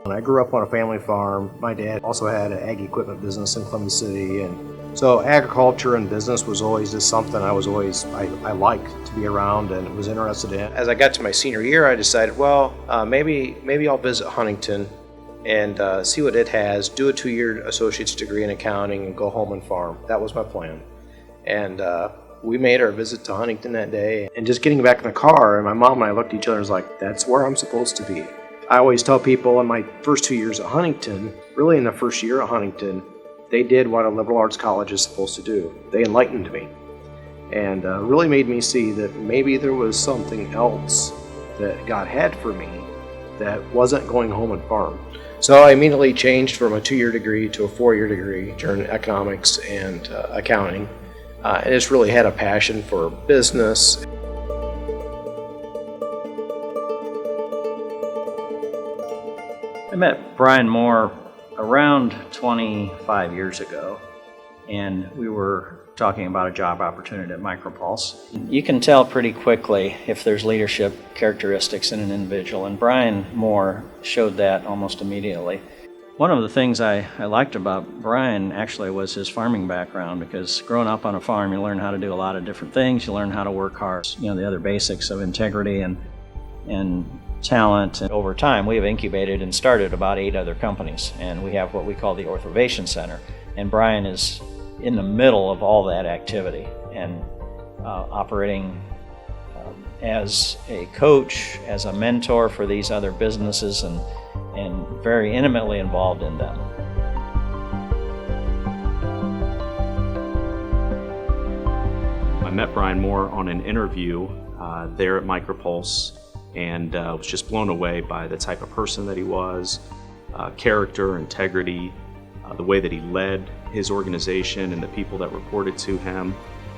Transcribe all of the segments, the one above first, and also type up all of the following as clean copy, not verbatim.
I grew up on a family farm. My dad also had an ag equipment business in Clemens City, and so agriculture and business was always just something I liked to be around and was interested in. As I got to my senior year, I decided, well, maybe I'll visit Huntington and see what it has, do a 2-year associate's degree in accounting, and go home and farm. That was my plan. And we made our visit to Huntington that day, and just getting back in the car, and my mom and I looked at each other and was like, that's where I'm supposed to be. I always tell people in my first 2 years at Huntington, really in the first year at Huntington, they did what a liberal arts college is supposed to do. They enlightened me and really made me see that maybe there was something else that God had for me that wasn't going home and farm. So I immediately changed from a 2-year degree to a 4-year degree during economics and accounting. And just really had a passion for business. I met Brian Moore around 25 years ago, and we were talking about a job opportunity at Micropulse. You can tell pretty quickly if there's leadership characteristics in an individual, and Brian Moore showed that almost immediately. One of the things I liked about Brian actually was his farming background, because growing up on a farm, you learn how to do a lot of different things. You learn how to work hard, the other basics of integrity and talent. And over time, we have incubated and started about 8 other companies, and we have what we call the Orthovation Center. And Brian is in the middle of all that activity and operating as a coach, as a mentor for these other businesses, and very intimately involved in them. I met Brian Moore on an interview there at Micropulse, and was just blown away by the type of person that he was, character, integrity, the way that he led his organization and the people that reported to him.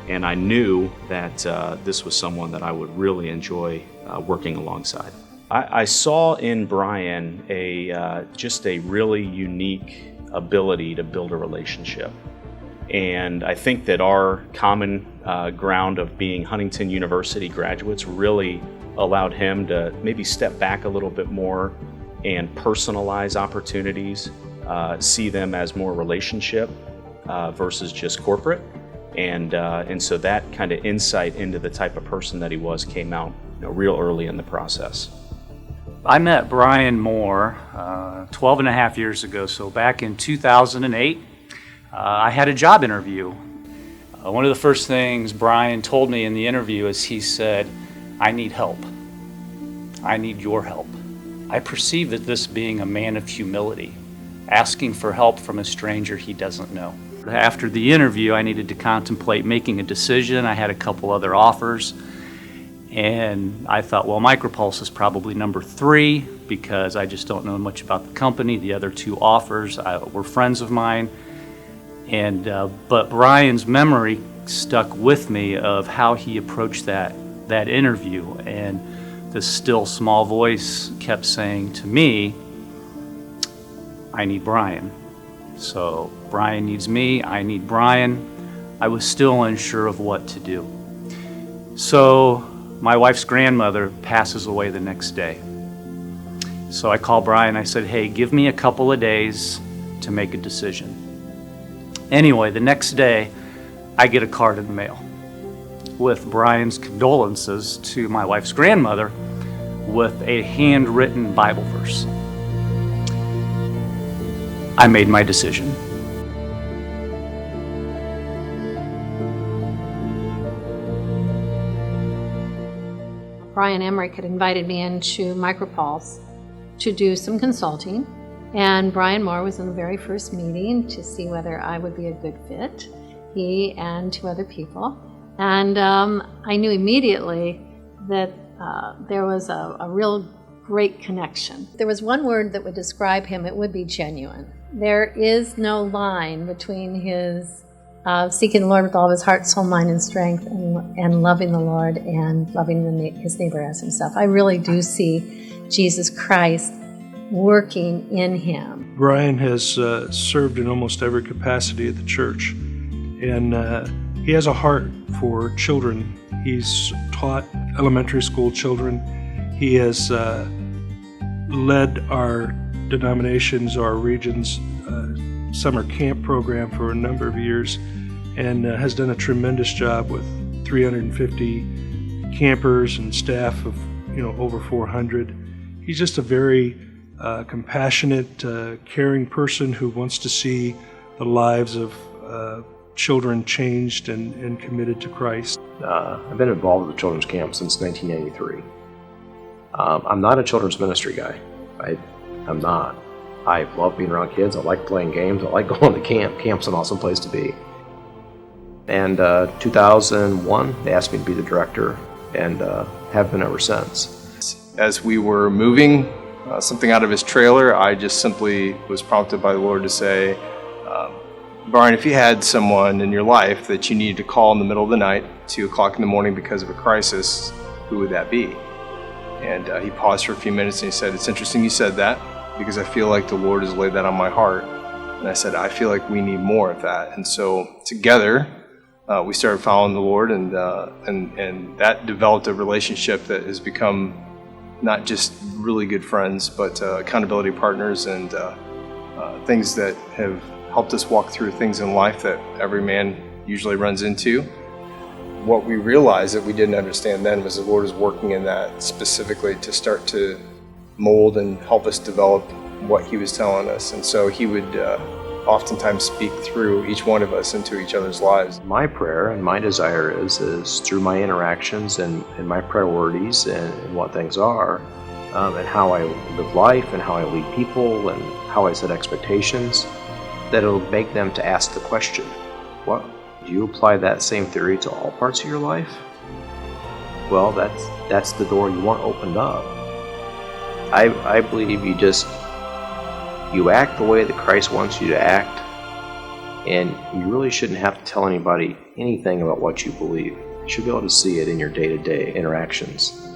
And I knew that this was someone that I would really enjoy working alongside. I saw in Brian just a really unique ability to build a relationship. And I think that our common ground of being Huntington University graduates really allowed him to maybe step back a little bit more and personalize opportunities, see them as more relationship versus just corporate. And so that kind of insight into the type of person that he was came out real early in the process. I met Brian Moore 12 and a half years ago, so back in 2008. I had a job interview. One of the first things Brian told me in the interview is he said, I need help. I need your help. I perceive that this being a man of humility, asking for help from a stranger he doesn't know. After the interview, I needed to contemplate making a decision. I had a couple other offers, and I thought, well, Micropulse is probably number 3 because I just don't know much about the company. The other 2 offers were friends of mine, and but Brian's memory stuck with me of how he approached that interview, and the still small voice kept saying to me, I need Brian. So Brian needs me, I need Brian. I was still unsure of what to do. So my wife's grandmother passes away the next day. So I called Brian, I said, hey, give me a couple of days to make a decision. Anyway, the next day, I get a card in the mail with Brian's condolences to my wife's grandmother with a handwritten Bible verse. I made my decision. Brian Emmerich had invited me into Micropulse to do some consulting, and Brian Moore was in the very first meeting to see whether I would be a good fit, he and 2 other people. And I knew immediately that there was a real great connection. If there was one word that would describe him, it would be genuine. There is no line between his seeking the Lord with all of his heart, soul, mind, and strength, and loving the Lord and loving his neighbor as himself. I really do see Jesus Christ working in him. Brian has served in almost every capacity at the church, and He has a heart for children. He's taught elementary school children. He has led our denomination's, our region's summer camp program for a number of years, and has done a tremendous job with 350 campers and staff of over 400. He's just a very compassionate, caring person who wants to see the lives of children changed and committed to Christ. I've been involved with the children's camp since 1993. I'm not a children's ministry guy. I'm not. I love being around kids. I like playing games. I like going to camp. Camp's an awesome place to be. And 2001, they asked me to be the director, and have been ever since. As we were moving something out of his trailer, I just simply was prompted by the Lord to say, Brian, if you had someone in your life that you needed to call in the middle of the night, 2 o'clock in the morning because of a crisis, who would that be? And he paused for a few minutes and he said, it's interesting you said that, because I feel like the Lord has laid that on my heart. And I said, I feel like we need more of that. And so together, we started following the Lord, and that developed a relationship that has become not just really good friends, but accountability partners, and things that have helped us walk through things in life that every man usually runs into. What we realized that we didn't understand then was the Lord is working in that specifically to start to mold and help us develop what He was telling us. And so He would oftentimes speak through each one of us into each other's lives. My prayer and my desire is through my interactions and my priorities and what things are, and how I live life and how I lead people and how I set expectations, that it'll make them to ask the question, what, do you apply that same theory to all parts of your life? Well, that's the door you want opened up. I believe you act the way that Christ wants you to act, and you really shouldn't have to tell anybody anything about what you believe. You should be able to see it in your day-to-day interactions.